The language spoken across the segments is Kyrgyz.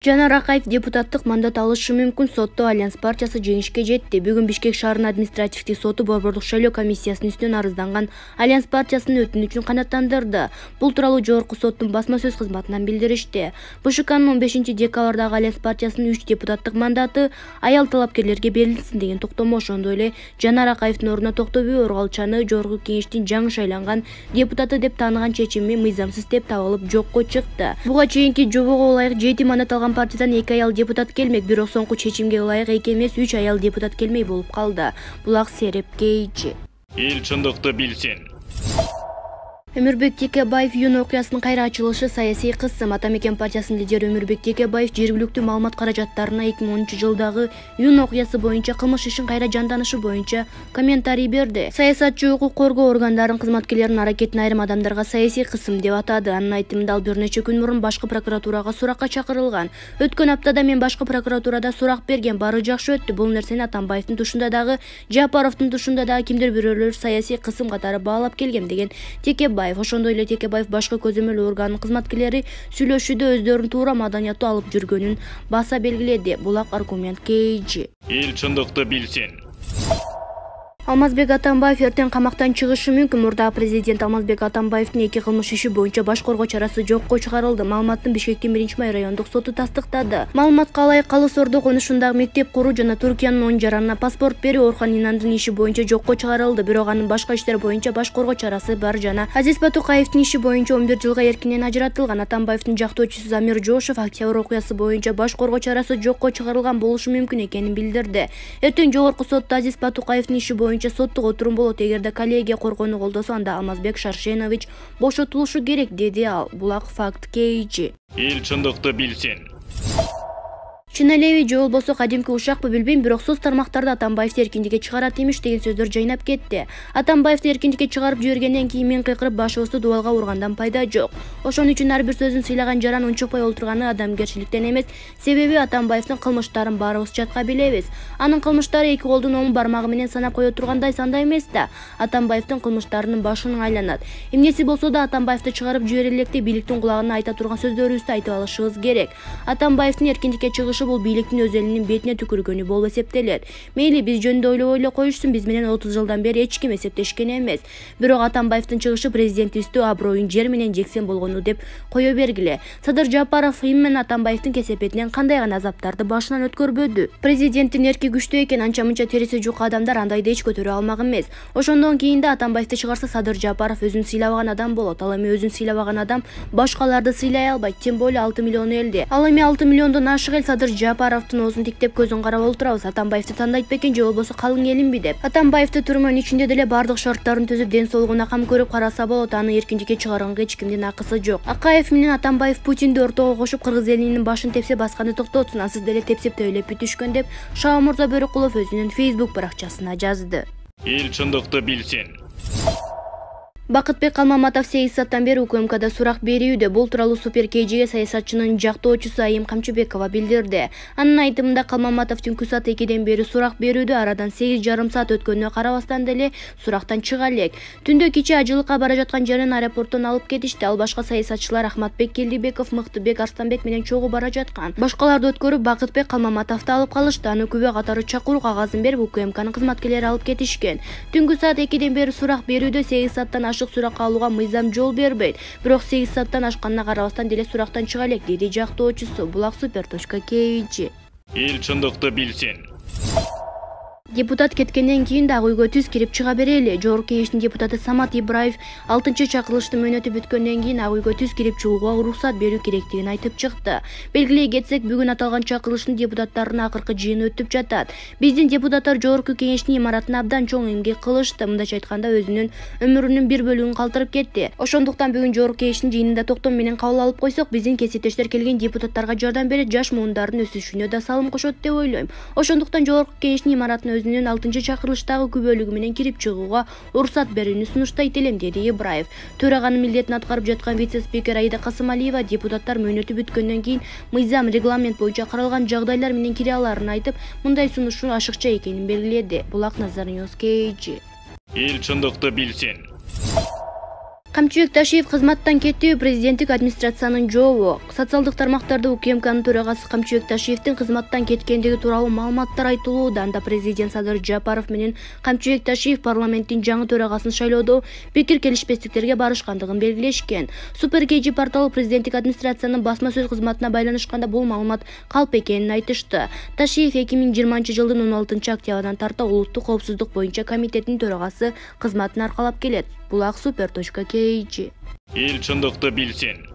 Жанар Акаев депутаттык мандат алышы мүмкүн. Сотто Альянс партиясы жеңишке жетти. Бүгүн Бишкек шаарынын административдик соту борбордук шайлоо комиссиясынын үстүнөн арызданган Альянс партиясынын өтүнүчүн канааттандырды. Бул тууралуу жогорку соттун басма сөз кызматынан билдиришти. БШКнын 15 декабрдагы Альянс партиясынын 3 депутаттык мандаты аял талапкерлерге берилсин деген токтому, ошондой эле Жанар Акаевдин ордуна Токтобүй Оргалчаны жогорку кеңештин жаңы шайланган депутаты деп тааныган чечими мыйзамсыз деп табылып жокко чыкты. Буга чейинки жобого ылайык 7 мандат алган партиядан 2 аял депутат келмек, бирок соңку чечимге ылайык 2 эмес 3 аял депутат келмей болуп калды. Булак Сереп Кейчи. Эл чындыкты билсин. Өмүрбек Текебаев июнь окуясынын кайра ачылышы саясий кысым. Атамекен партиясынын лидери Өмүрбек Текебаев жергиликтүү маалымат каражаттарына 2010 жылдагы июнь окуясы боюнча кылмыш ишин кайра жанданышы боюнча комментарий берди. Саясатчы укук коргоо органдарынын кызматкерлеринин аракетин айрым адамдарга саясий кысым деп атады. Анын айтымында ал бир нече күн мурун башкы прокуратурага суракка чакырылган. Өткөн аптада мен башкы прокуратурада сурак берген, баары жакшы өттү. Бул нерсени Атамбаевдин тушунда дагы, Жапаровдун тушунда дагы кимдир бирөөлөр саясий кысым катары баалап келген деген Текебаев. Ошондой эле Текебаев башкы көзөмөл органынын кызматкерлери сүйлөшүүдө өздөрүнүн туура маданияттуу алып жүргөнүн баса белгиледи. Булак аргумент Кейчи. Эл чындыкты билсин. Алмазбек Атамбаев эртең камактан чыгышы мүмкүн. Мурда президент Алмазбек Атамбаевдин 2 кылмыш иши боюнча баш коргоо чарасы жокко чыгарылды. Маалыматтын Бишкектин 1-май райондук соту тастыктады. Маалыматка ылайык Калыс Ордо конушундагы мектеп куруу жана Түркиянын 10 жаранына паспорт берүү Орхон Инандын иши боюнча жокко чыгарылды. Бирок анын башка иштер боюнча баш коргоо чарасы бар жана Азиз Батукаевдин иши боюнча 11 жылга эркинен ажыратылган. Атамбаевдин жактоочусу Замир Жошов октябрь окуясы боюнча баш коргоо чарасы жокко чыгарылган болушу мүмкүн экенин билдирди. Эртең жогорку сотто Азиз Батукаевдин иши боюнча соттук отурум болот. Эгерде коллегия коргоону колдосо, анда Алмазбек Шаршенович бошотулушу керек, деди ал. Булак факт Кейчи. Эл чындыкты билсин. Чын элеби же болбосо кадимки ушакпы билбейм, бирок соц тармактарда Атамбаевди эркиндикке чыгарат имиш деген сөздөр жайнап кетти. Атамбаевди эркиндикке чыгарып жибергенден кийин мен кыйкырып башыбызды дубалга ургандан пайда жок. Ошон үчүн ар бир сөзүн сыйлаган жаран унчукпай олтурганы адамгерчиликтен эмес, себеби Атамбаевдин кылмыштарын баарыбыз жатка билебиз. Анын кылмыштары 2 колдун 10 бармагы менен санап кое тургандай санда эмес да. Атамбаевдин кылмыштарынын башын айланат. Эмнеси болсо да Атамбаевди чыгарып жибере электе бийликтин кулагына айта турган сөздөрүбүздү айтып алышыбыз керек. Атамбаевдин эркиндикке чыгышы бул бийликтин өз элинин бетине түкүргөнү болуп эсептелет. Мейли биз жөнүндө ойлобой эле коюшсун, биз менен 30 жылдан бери эч ким эсептешкен эмес. Бирок Атамбаевдин чыгышы президенттиктүү аброюн жер менен жексен болгону деп кое бергиле. Садыр Жапаров именно Атамбаевдин кесепетинен кандай гана азаптарды башынан өткөрбөдү. Президенттин эрки күчтүү экен, анча-мынча териси жука адамдар андайды эч көтөрө алмак эмес. Ошондон кийин да Атамбаевди чыгарса Садыр Жапаров өзүн сыйлабаган адам болот. Ал эми өзүн сыйлабаган адам башкаларды сыйлай албайт, тем более 6 миллион элди. Ал эми 6 миллиондон ашык эл Садыр Жапаровдун оозун тиктеп көзүн карап олтурабыз. Атамбаевди тандайт бекен же болбосо калың элимби деп. Атамбаевди түрмөнүн ичинде деле бардык шарттарын түзүп, ден соолугуна кам көрүп караса болот. Аны эркиндикке чыгарганга эч кимдин акысы жок. Акаев менен Атамбаев Путинди ортого кошуп кыргыз элинин башын тепсе басканды токтотсун, а сиз деле тепсеп тейлеп бүтүшкөн деп Шаамурза Бөрөкулов өзүнүн Facebook баракчасына жазды. Эл чындыкты билсин. Бакытбек Калмаматов 8 сааттан бери УКМКда сурак берүүдө. Бул тууралуу Супер КЖге саясатчынын жактоочусу Айым Камчыбекова билдирди. Анын айтымында Калмаматов түнкү саат 2ден бери сурак берүүдө. Арадан 8,5 саат өткөнүнө карабастан деле сурактан чыга элек. Түндө кече ажылыкка бара жаткан жеринен аэропорттон алып кетишти. Ал башка саясатчылар Ахматбек Келдибеков, Мыктыбек Арстанбек менен чогуу бара жаткан. Башкаларды өткөрүп Бакытбек Калмаматовду алып калышты. Аны күбө катары чакыруу кагазын берип УКМКнын кызматкерлери алып кетишкен. Түнкү саат 2ден бери сурак берүүдө 8 сааттан суракка алууга мыйзам жол бербейт. Бирок 8 сааттан ашканына карабастан деле сурактан чыга элек, деди жактоочусу. Булак Супер.kg. Эл чындыкты билсин. Депутат кеткенден кийин дагы үйгө түз кирип чыга берели. Жогорку кеңештин депутаты Самат Ибраев 6-чакырылыштын мөөнөтү бүткөндөн кийин ак үйгө түз кирип чыгууга уруксат берүү керектигин айтып чыкты. Белгилей кетсек, бүгүн аталган чакырылыштын депутаттарынын акыркы жыйыны өтүп жатат. Биздин депутаттар жогорку кеңештин имаратына абдан чоң эмгек кылышты. Мындайча айтканда, өзүнүн өмүрүнүн бир бөлүгүн калтырып кетти. Ошондуктан бүгүн жогорку кеңештин жыйынында токтом менен кабыл алып койсок, биздин кесиптештер келген депутаттарга жардам берет, жаш муундардын өсүшүнө да салым кошот деп ойлойм. Ошондуктан жогорку кеңештин имаратына өзүнүн 6-чакырылыштагы күбөлүгү менен кирип чыгууга уруксат берүүнү сунуштайт элем, деди Ибраев. Төраганын милдетин аткарып жаткан вице-спикер Аида Касымалиева депутаттар мөөнөтү бүткөндөн кийин мыйзам, регламент боюнча каралган жагдайлар менен кире аларын айтып, мындай сунуштун ашыкча экенин белгиледи. Булак Назар Ньюс KG. Эл чындыкты билсин. Камчыбек Ташиев кызматтан кетүү президенттик администрациянын жообу. Социалдык тармактарда УКМКнын төрагасы Камчыбек Ташиевдин кызматтан кеткендиги тууралуу маалыматтар айтылууда. Анда президент Садыр Жапаров менен Камчыбек Ташиев парламенттин жаңы төрагасын шайлоодо пикир келишпестиктерге барышкандыгын белгилешкен. Супер KG порталы президенттик администрациянын басма сөз кызматына байланышканда бул маалымат калп экенин айтышты. Ташиев 2020-жылдын 16 октябрдан тарта улуттук коопсуздук боюнча комитеттин төрагасы кызматын аркалап келет. Булак super.kg. Эл чындыкты билсин.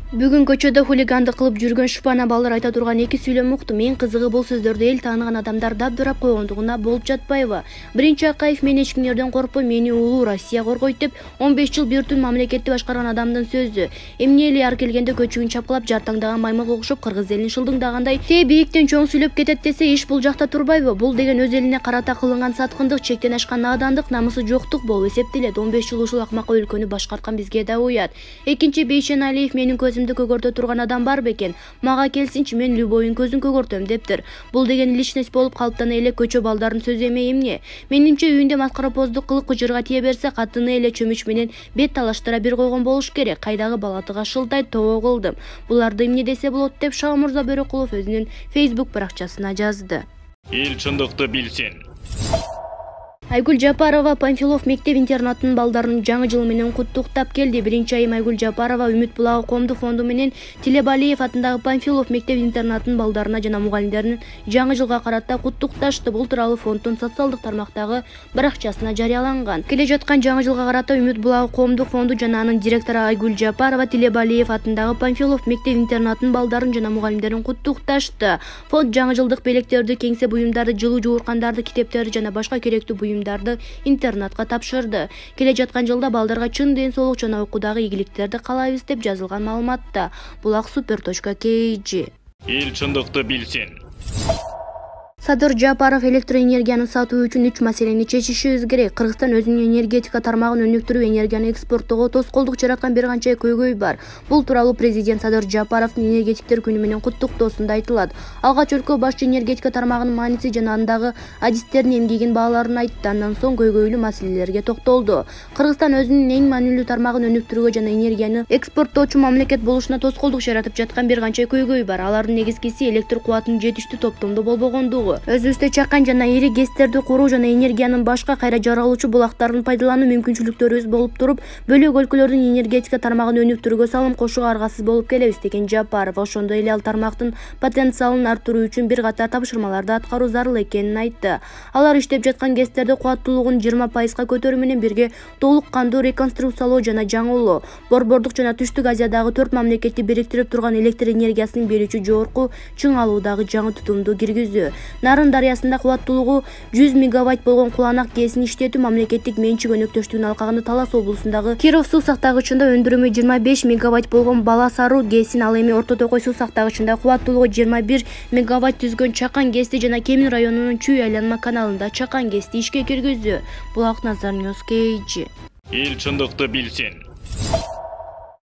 Бүгүн көчөдө хулигандык кылып жүргөн шупана балдар айта турган эки сүйлөм уктум. Эң кызыгы бул сөздөрдү эл тааныган адамдар дабдырап койгондугуна болуп жатпайбы? Биринчи Акаев мен эч кимдерден коркпой, мени улуу Россия коргойт деп 15 жыл бир түн мамлекетти башкарган адамдын сөзү. Эмне эле ар келгенде көчүгүн чапкылап жартаңдаган маймылга окшоп кыргыз элин шылдыңдагандай те бийиктен чоң сүйлөп кетет десе иш бул жакта турбайбы? Бул деген өз элине карата кылынган саткындык, чектен ашкан наадандык, намысы жоктук болуп эсептелет. 15 жыл ушул акмак өлкөнү башкарткан бизге да уят. Экинчи Бейшен Алиев менин көзүмдү көгөртө турган адам бар бекен. Мага келсинчи, мен любойун көзүн көгөртөм дептир. Бул деген личность болуп калыптана эле көчө балдардын сөзү эмне? Менимче үйүндө маскаропоздук кылып кыжырга тие берсе, катыны эле чөмүч менен бет талаштыра бир койгон болуш керек. Кайдагы балатыга шылтайт тобо кылдым. Буларды эмне десе болот деп Шаамурза Бөрөкулов өзүнүн Facebook баракчасына жазды. Эл чындыкты билсин. Айгүл Жапарова Панфилов мектеп-интернатынын балдарынын жаңы жыл менен куттуктап келди. Биринчи айым Айгүл Жапарова Үмүт булагы коомдук фонду менен Тилебалиев атындагы Панфилов мектеп-интернатынын балдарына жана мугалимдеринин жаңы жылга карата куттукташты. Бул тууралуу фонддун социалдык тармактагы баракчасына жарыяланган. Келе жаткан жаңы жылга карата Үмүт булагы коомдук фонду жана анын директору Айгүл Жапарова Тилебалиев атындагы Панфилов мектеп-интернатынын балдарын жана мугалимдерин куттукташты. Фонд жаңы жылдык белектерди, кеңсе буюмдарды, жылуу жууркандарды, китептерди жана башка керектүү буюмдарды интернатка тапшырды. Келе жаткан жылда балдарга чын ден соолук жана окуудагы ийгиликтерди каалайбыз деп жазылган маалыматта. Булак super.kg. Эл чындыкты билсин. Садыр Жапаров электроэнергияны сатуу үчүн 3 маселени чечишибиз керек. Кыргызстан өзүнүн энергетика тармагын өнүктүрүү, энергияны экспорттоого тоскоолдук жараткан бир канча көйгөй бар. Бул тууралуу президент Садыр Жапаровдун энергетиктер күнү менен куттуктоосунда айтылат. Алгач өлкө башчы энергетика тармагынын мааниси жана андагы адистердин эмгегин бааларын айтты. Андан соң көйгөйлүү маселелерге токтолду. Кыргызстан өзүнүн эң маанилүү тармагын өнүктүрүүгө жана энергияны экспорттоочу мамлекет болушуна тоскоолдук жаратып жаткан бир канча көйгөй бар. Алардын негизгиси электр кубатынын жетиштүү топтомдо болбогондугу. Өзүбүздө чакан жана ири ГЭСтерди куруу жана энергиянын башка кайра жаралуучу булактарын пайдалануу мүмкүнчүлүктөрүбүз болуп туруп, бөлөк өлкөлөрдүн энергетика тармагын өнүктүрүүгө салым кошууга аргасыз болуп келебиз деген Жапаров. Ошондой эле ал тармактын потенциалын арттыруу үчүн бир катар тапшырмаларды аткаруу зарыл экенин айтты. Алар иштеп жаткан ГЭСтерди кубаттуулугун 20%га көтөрүү менен бирге толук кандуу реконструкциялоо жана жаңылоо, Борбордук жана Түштүк Азиядагы 4 мамлекетти бириктирип турган электр энергиясын берүүчү жогорку чың алуудагы жаңы тутумду киргизүү. Нарын дарыясында кубаттуулугу 100 мегаватт болгон Куланак ГЭСин иштетүү мамлекеттик менчик өнөктөштүгүнүн алкагында Талас облусундагы Киров суу сактагычында өндүрүмү 25 мегаватт болгон Баласаруу ГЭСин, ал эми Орто Токой суу сактагычында кубаттуулугу 21 мегаватт түзгөн Чакан ГЭСти жана Кемин районунун Чүй айланма каналында Чакан ГЭСти ишке киргизүү. Булак Назар News KG. Эл чындыкты билсин.